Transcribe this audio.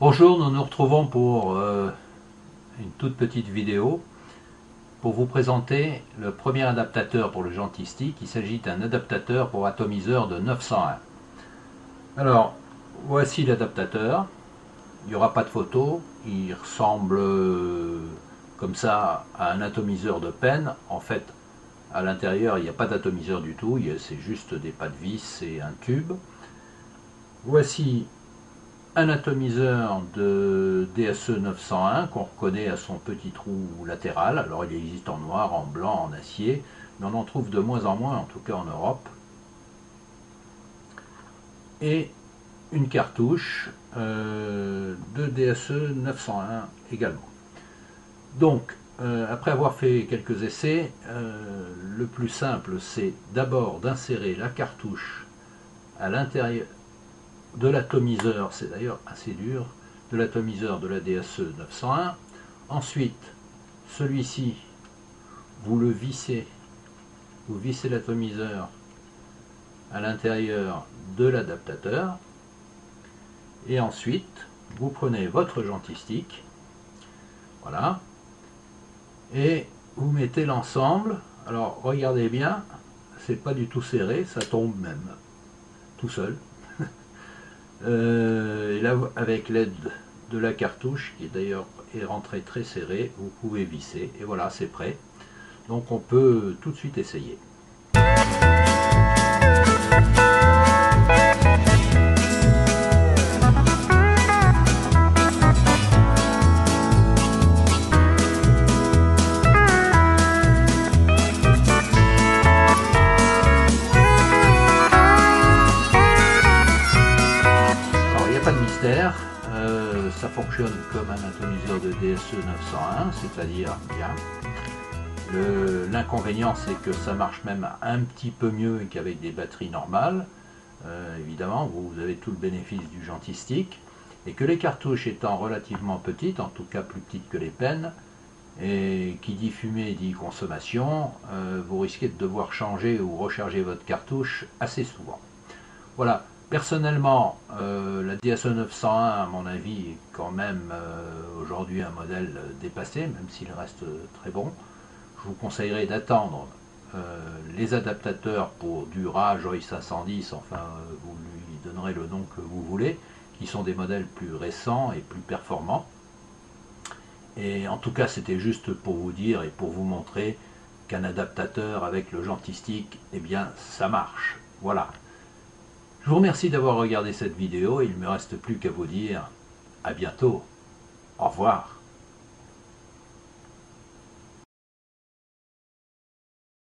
Bonjour, nous nous retrouvons pour une toute petite vidéo pour vous présenter le premier adaptateur pour le Gentilstick. Il s'agit d'un adaptateur pour atomiseur de 901. Alors, voici l'adaptateur. Il n'y aura pas de photo. Il ressemble comme ça à un atomiseur de pen. En fait, à l'intérieur, il n'y a pas d'atomiseur du tout. C'est juste des pas de vis et un tube. Voici un atomiseur de DSE 901 qu'on reconnaît à son petit trou latéral. Alors il existe en noir, en blanc, en acier, mais on en trouve de moins en moins, en tout cas en Europe. Et une cartouche de DSE 901 également. Donc, après avoir fait quelques essais, le plus simple c'est d'abord d'insérer la cartouche à l'intérieur de l'atomiseur, c'est d'ailleurs assez dur, de l'atomiseur de la DSE 901. Ensuite, celui-ci, vous vissez l'atomiseur à l'intérieur de l'adaptateur. Et ensuite, vous prenez votre Gentilstick, voilà, et vous mettez l'ensemble. Alors, regardez bien, c'est pas du tout serré, ça tombe même tout seul. Et là, avec l'aide de la cartouche, qui d'ailleurs est rentrée très serrée, vous pouvez visser, et voilà, c'est prêt. Donc on peut tout de suite essayer. Ça fonctionne comme un atomiseur de DSE 901, c'est-à-dire bien. L'inconvénient, c'est que ça marche même un petit peu mieux qu'avec des batteries normales. Évidemment, vous avez tout le bénéfice du Gentilstick, et que les cartouches étant relativement petites, en tout cas plus petites que les pennes, et qui dit fumée dit consommation, vous risquez de devoir changer ou recharger votre cartouche assez souvent. Voilà. Personnellement, la DSE 901, à mon avis, est quand même aujourd'hui un modèle dépassé, même s'il reste très bon. Je vous conseillerais d'attendre les adaptateurs pour du Joy 510, enfin, vous lui donnerez le nom que vous voulez, qui sont des modèles plus récents et plus performants. Et en tout cas, c'était juste pour vous dire et pour vous montrer qu'un adaptateur avec le Gentilstick, eh bien, ça marche. Voilà. Je vous remercie d'avoir regardé cette vidéo et il ne me reste plus qu'à vous dire à bientôt. Au revoir.